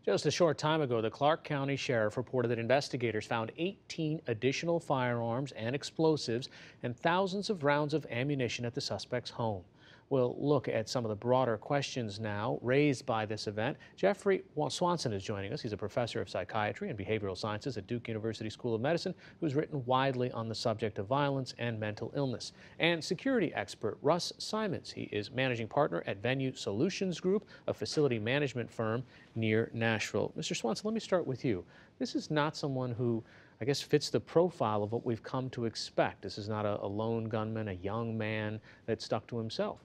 Just a short time ago, the Clark County Sheriff reported that investigators found 18 additional firearms and explosives and thousands of rounds of ammunition at the suspect's home. We'll look at some of the broader questions now raised by this event. Jeffrey Swanson is joining us. He's a professor of psychiatry and behavioral sciences at Duke University School of Medicine, who's written widely on the subject of violence and mental illness. And security expert Russ Simons. He is managing partner at Venue Solutions Group, a facility management firm near Nashville. Mr. Swanson, let me start with you. This is not someone who, I guess, fits the profile of what we've come to expect. This is not a lone gunman, a young man that stuck to himself.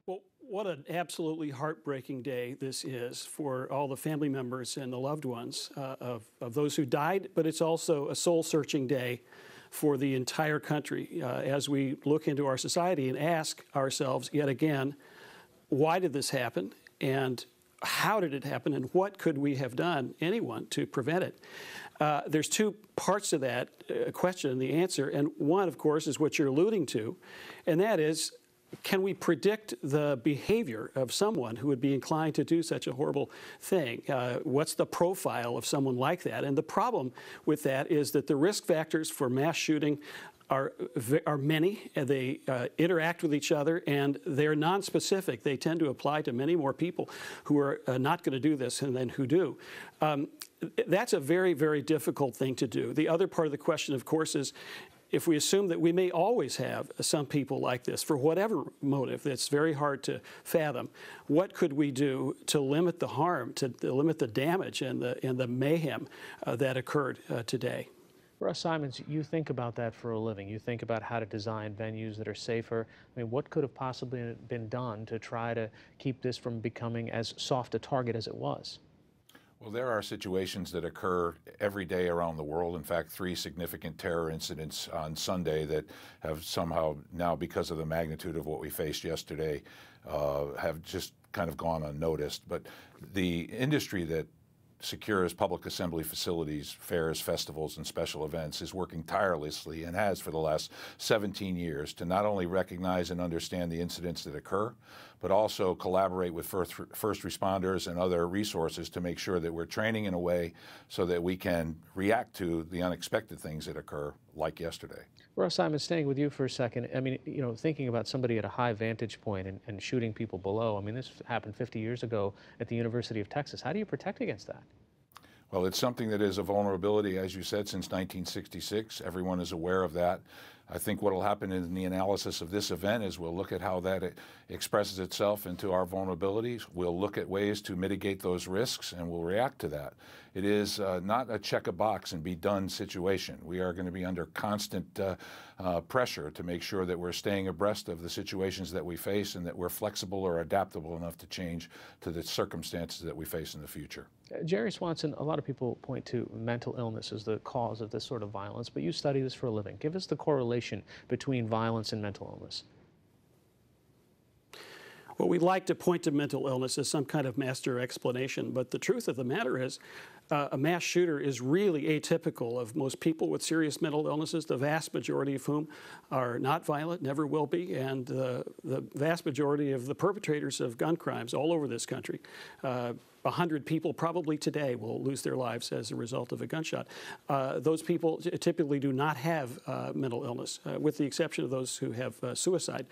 Well, what an absolutely heartbreaking day this is for all the family members and the loved ones of those who died, but it's also a soul-searching day for the entire country as we look into our society and ask ourselves yet again, why did this happen, and how did it happen, and what could we have done, anyone, to prevent it? There's two parts to that question and the answer, and one, of course, is what you're alluding to, and that is, can we predict the behavior of someone who would be inclined to do such a horrible thing? What's the profile of someone like that? And the problem with that is that the risk factors for mass shooting are many, and they interact with each other, and they're nonspecific. They tend to apply to many more people who are not going to do this than who do. That's a very, very difficult thing to do. The other part of the question, of course, is if we assume that we may always have some people like this, for whatever motive that's very hard to fathom, what could we do to limit the harm, to limit the damage and the mayhem that occurred today? Russ Simons, you think about that for a living. You think about how to design venues that are safer. I mean, what could have possibly been done to try to keep this from becoming as soft a target as it was? Well, there are situations that occur every day around the world. In fact, 3 significant terror incidents on Sunday that have somehow now, because of the magnitude of what we faced yesterday, have just kind of gone unnoticed. But the industry that secures public assembly facilities, fairs, festivals, and special events is working tirelessly and has for the last 17 years to not only recognize and understand the incidents that occur, but also collaborate with first responders and other resources to make sure that we're training in a way so that we can react to the unexpected things that occur, like yesterday. Russ Simons, staying with you for a second. I mean, you know, thinking about somebody at a high vantage point and shooting people below. I mean, this happened 50 years ago at the University of Texas. How do you protect against that? Well, it's something that is a vulnerability, as you said, since 1966. Everyone is aware of that. I think what will happen in the analysis of this event is we'll look at how that expresses itself into our vulnerabilities. We'll look at ways to mitigate those risks, and we'll react to that. It is not a check a box and be done situation. We are going to be under constant pressure to make sure that we're staying abreast of the situations that we face and that we're flexible or adaptable enough to change to the circumstances that we face in the future. Jerry Swanson, a lot of people point to mental illness as the cause of this sort of violence, but you study this for a living. Give us the correlation between violence and mental illness. Well, we like to point to mental illness as some kind of master explanation, but the truth of the matter is a mass shooter is really atypical of most people with serious mental illnesses, the vast majority of whom are not violent, never will be, and the vast majority of the perpetrators of gun crimes all over this country, 100 people probably today will lose their lives as a result of a gunshot. Those people typically do not have mental illness, with the exception of those who have suicide.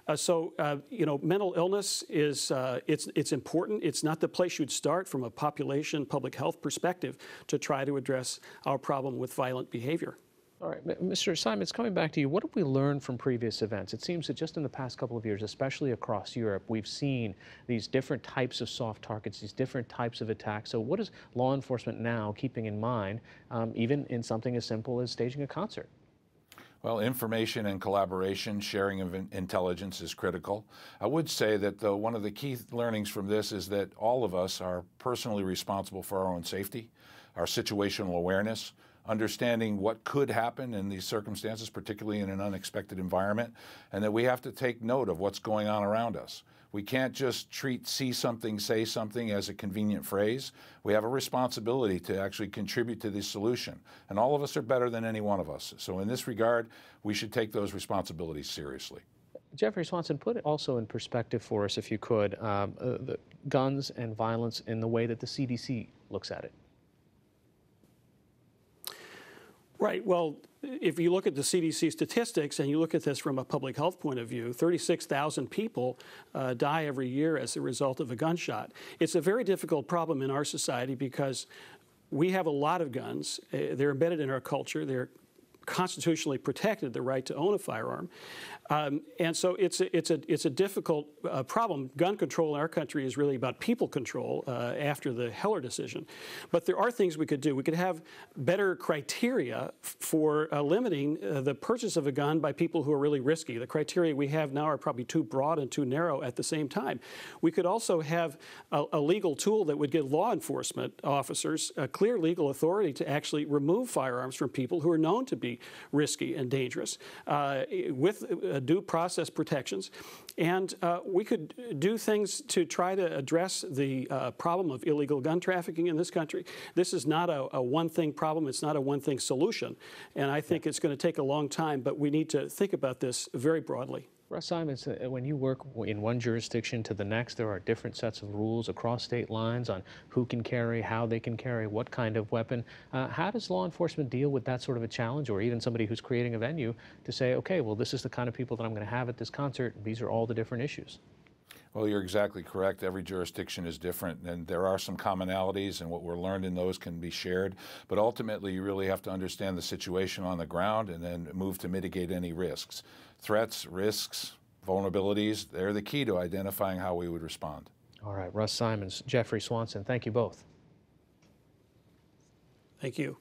You know, mental illness is it's important. It's not the place you'd start from a population public health perspective to try to address our problem with violent behavior. All right, Mr. Simons, coming back to you, what have we learned from previous events? It seems that just in the past couple of years, especially across Europe, we've seen these different types of soft targets, these different types of attacks. So what is law enforcement now keeping in mind, even in something as simple as staging a concert? Well, information and collaboration, sharing of intelligence is critical. I would say that, though, one of the key learnings from this is that all of us are personally responsible for our own safety, our situational awareness, understanding what could happen in these circumstances, particularly in an unexpected environment, and that we have to take note of what's going on around us. We can't just treat see something, say something as a convenient phrase. We have a responsibility to actually contribute to the solution. And all of us are better than any one of us. So in this regard, we should take those responsibilities seriously. Jeffrey Swanson, put it also in perspective for us, if you could, the guns and violence in the way that the CDC looks at it. Right. Well, if you look at the CDC statistics and you look at this from a public health point of view, 36,000 people die every year as a result of a gunshot. It's a very difficult problem in our society because we have a lot of guns. They're embedded in our culture. They're constitutionally protected, the right to own a firearm. And so it's a difficult problem. Gun control in our country is really about people control after the Heller decision. But there are things we could do. We could have better criteria for limiting the purchase of a gun by people who are really risky. The criteria we have now are probably too broad and too narrow at the same time. We could also have a legal tool that would give law enforcement officers a clear legal authority to actually remove firearms from people who are known to be risky and dangerous with due process protections. And we could do things to try to address the problem of illegal gun trafficking in this country. This is not a one-thing problem. It's not a one-thing solution. And I think it's going to take a long time, but we need to think about this very broadly. Russ Simons, when you work in one jurisdiction to the next, there are different sets of rules across state lines on who can carry, how they can carry, what kind of weapon. How does law enforcement deal with that sort of a challenge, or even somebody who's creating a venue to say, okay, well, this is the kind of people that I'm going to have at this concert. These are all the different issues. Well, you're exactly correct. Every jurisdiction is different, and there are some commonalities, and what we're learned in those can be shared. But ultimately, you really have to understand the situation on the ground and then move to mitigate any risks. Threats, risks, vulnerabilities, they're the key to identifying how we would respond. All right, Russ Simons, Jeffrey Swanson, thank you both. Thank you.